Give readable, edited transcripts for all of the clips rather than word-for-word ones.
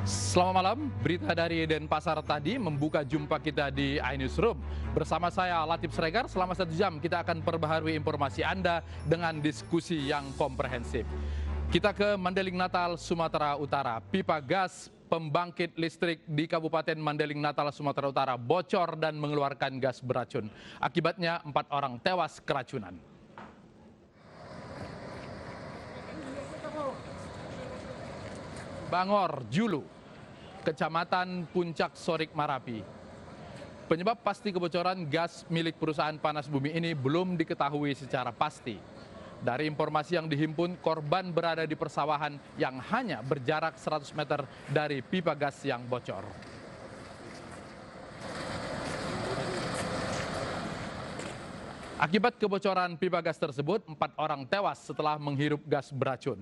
Selamat malam, berita dari Denpasar tadi membuka jumpa kita di iNewsroom. Bersama saya Latif Sregar, selama 1 jam kita akan perbaharui informasi Anda dengan diskusi yang komprehensif. Kita ke Mandeling Natal, Sumatera Utara. Pipa gas pembangkit listrik di Kabupaten Mandeling Natal, Sumatera Utara bocor dan mengeluarkan gas beracun. Akibatnya 4 orang tewas keracunan. Bangor, Julu, Kecamatan Puncak Sorik, Marapi. Penyebab pasti kebocoran gas milik perusahaan panas bumi ini belum diketahui secara pasti. Dari informasi yang dihimpun, korban berada di persawahan yang hanya berjarak 100 meter dari pipa gas yang bocor. Akibat kebocoran pipa gas tersebut, 4 orang tewas setelah menghirup gas beracun.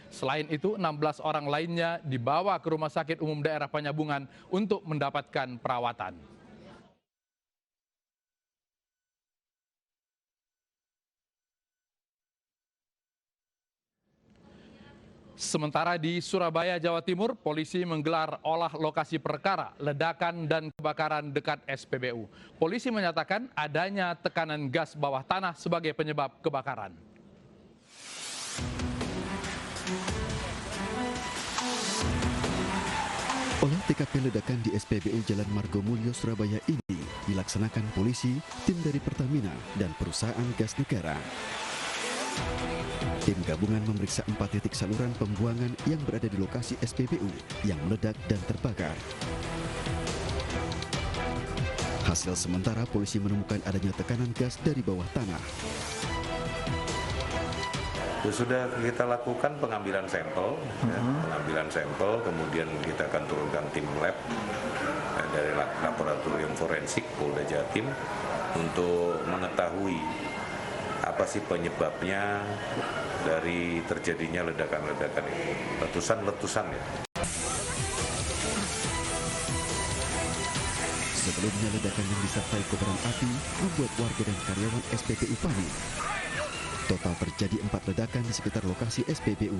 Selain itu, 16 orang lainnya dibawa ke Rumah Sakit Umum Daerah Penyambungan untuk mendapatkan perawatan. Sementara di Surabaya, Jawa Timur, polisi menggelar olah lokasi perkara ledakan dan kebakaran dekat SPBU. Polisi menyatakan adanya tekanan gas bawah tanah sebagai penyebab kebakaran. Olah TKP ledakan di SPBU Jalan Margomulyo, Surabaya ini dilaksanakan polisi, tim dari Pertamina, dan perusahaan gas negara. Tim gabungan memeriksa 4 titik saluran pembuangan yang berada di lokasi SPBU yang meledak dan terbakar. Hasil sementara polisi menemukan adanya tekanan gas dari bawah tanah. Sudah kita lakukan pengambilan sampel, pengambilan sampel, kemudian kita akan turunkan tim lab dari laboratorium forensik Polda Jatim untuk mengetahui apa sih penyebabnya dari terjadinya ledakan-ledakan itu, letusan-letusan ya. Sebelumnya ledakan yang disertai kobaran api membuat warga dan karyawan SPBU panik. Total terjadi 4 ledakan di sekitar lokasi SPBU.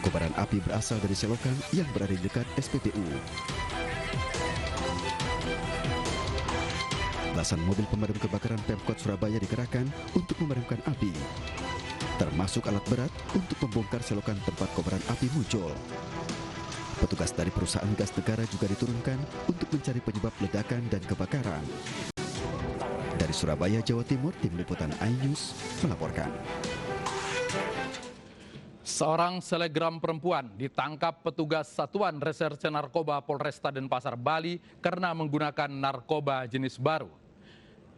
Kobaran api berasal dari selokan yang berada di dekat SPBU. Belasan mobil pemadam kebakaran Pemkot Surabaya dikerahkan untuk memadamkan api, termasuk alat berat untuk membongkar selokan tempat kobaran api muncul. Petugas dari perusahaan gas negara juga diturunkan untuk mencari penyebab ledakan dan kebakaran. Dari Surabaya, Jawa Timur, Tim Liputan iNews melaporkan. Seorang selegram perempuan ditangkap petugas Satuan Reserse Narkoba Polresta Denpasar, Bali karena menggunakan narkoba jenis baru.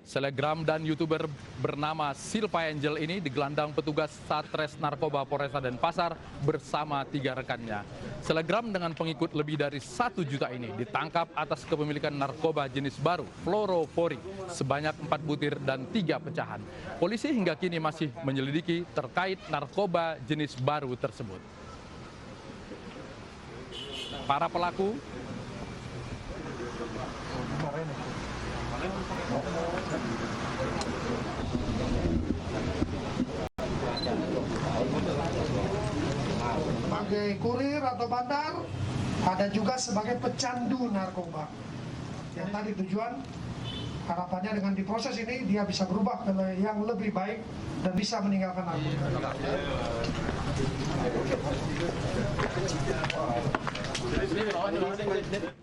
Selegram dan YouTuber bernama Silva Angel ini digelandang petugas Satres Narkoba Polresta Denpasar bersama 3 rekannya. Selegram dengan pengikut lebih dari 1 juta ini ditangkap atas kepemilikan narkoba jenis baru, fluorofori, sebanyak 4 butir dan 3 pecahan. Polisi hingga kini masih menyelidiki terkait narkoba jenis baru tersebut. Para pelaku sebagai kurir atau bandar, ada juga sebagai pecandu narkoba. Yang tadi tujuan harapannya dengan diproses ini dia bisa berubah ke yang lebih baik dan bisa meninggalkan narkoba.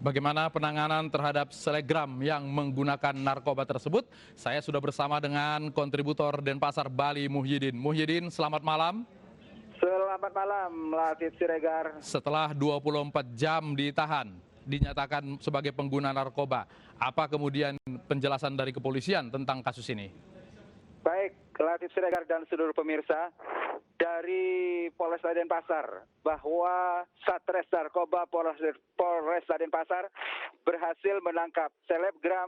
Bagaimana penanganan terhadap selegram yang menggunakan narkoba tersebut? Saya sudah bersama dengan kontributor Denpasar, Bali, Muhyiddin. Muhyiddin, selamat malam. Selamat malam, Latif Siregar. Setelah 24 jam ditahan, dinyatakan sebagai pengguna narkoba. Apa kemudian penjelasan dari kepolisian tentang kasus ini? Baik, Latif Siregar dan seluruh pemirsa, dari Polresta Denpasar bahwa Satres Narkoba Polresta Denpasar berhasil menangkap selebgram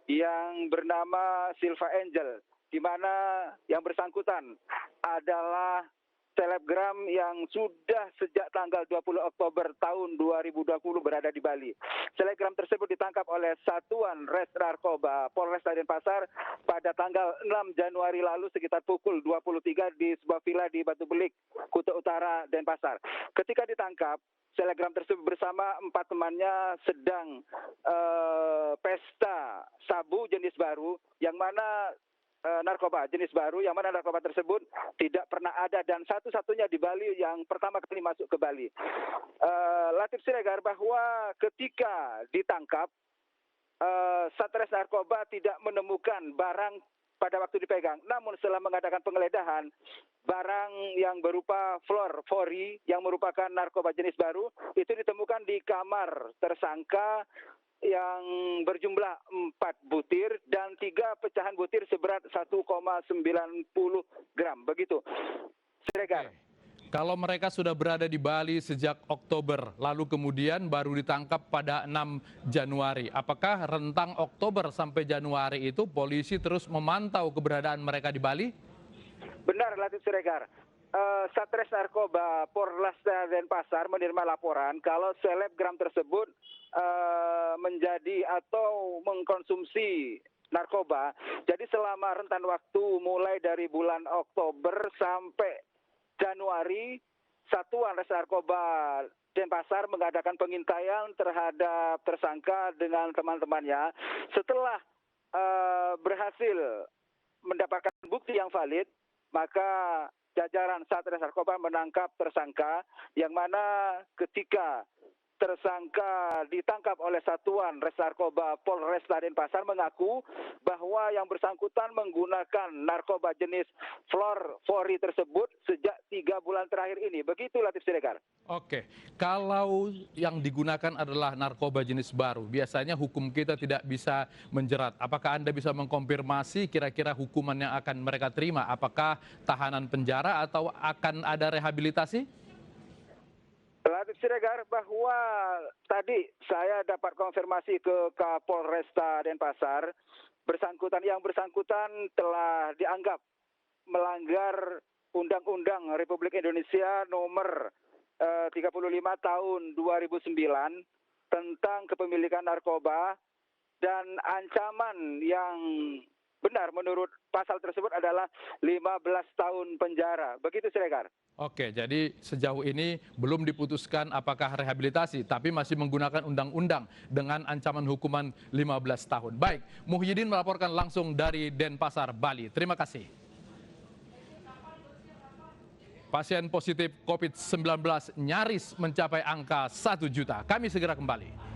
yang bernama Silva Angel, di mana yang bersangkutan adalah selebgram yang sudah sejak tanggal 20 Oktober tahun 2020 berada di Bali. Selebgram tersebut ditangkap oleh Satuan Res Narkoba Polresta Denpasar pada tanggal 6 Januari lalu sekitar pukul 23 di sebuah villa di Batu Belik, Kuta Utara, Denpasar. Ketika ditangkap, selebgram tersebut bersama 4 temannya sedang pesta sabu jenis baru yang mana narkoba jenis baru yang mana narkoba tersebut tidak pernah ada dan satu-satunya di Bali yang pertama kali masuk ke Bali. Latif Siregar, bahwa ketika ditangkap Satres Narkoba tidak menemukan barang pada waktu dipegang. Namun setelah mengadakan penggeledahan, barang yang berupa fluorfori yang merupakan narkoba jenis baru itu ditemukan di kamar tersangka yang berjumlah 4 butir dan 3 pecahan butir seberat 1,90 gram. Begitu. Siregar. Kalau mereka sudah berada di Bali sejak Oktober, lalu kemudian baru ditangkap pada 6 Januari. Apakah rentang Oktober sampai Januari itu polisi terus memantau keberadaan mereka di Bali? Benar, Latif Siregar. Satres Narkoba Polresta Denpasar menerima laporan kalau selebgram tersebut menjadi atau mengkonsumsi narkoba. Jadi selama rentan waktu mulai dari bulan Oktober sampai Januari, Satuan Res Narkoba Denpasar mengadakan pengintaian terhadap tersangka dengan teman-temannya. Setelah berhasil mendapatkan bukti yang valid, maka jajaran Satres Narkoba menangkap tersangka yang mana ketika tersangka ditangkap oleh Satuan Res Narkoba Polresta Denpasar mengaku bahwa yang bersangkutan menggunakan narkoba jenis fluorfori tersebut sejak 3 bulan terakhir ini. Begitu, Latif Siregar. Oke, kalau yang digunakan adalah narkoba jenis baru, biasanya hukum kita tidak bisa menjerat. Apakah Anda bisa mengkonfirmasi kira-kira hukuman yang akan mereka terima? Apakah tahanan penjara atau akan ada rehabilitasi? Latif Siregar, bahwa tadi saya dapat konfirmasi ke Kapolresta Denpasar, yang bersangkutan telah dianggap melanggar Undang-Undang Republik Indonesia nomor 35 tahun 2009 tentang kepemilikan narkoba, dan ancaman yang benar menurut pasal tersebut adalah 15 tahun penjara. Begitu, Siregar. Oke, jadi sejauh ini belum diputuskan apakah rehabilitasi, tapi masih menggunakan undang-undang dengan ancaman hukuman 15 tahun. Baik, Muhyiddin melaporkan langsung dari Denpasar, Bali. Terima kasih. Pasien positif COVID-19 nyaris mencapai angka 1 juta. Kami segera kembali.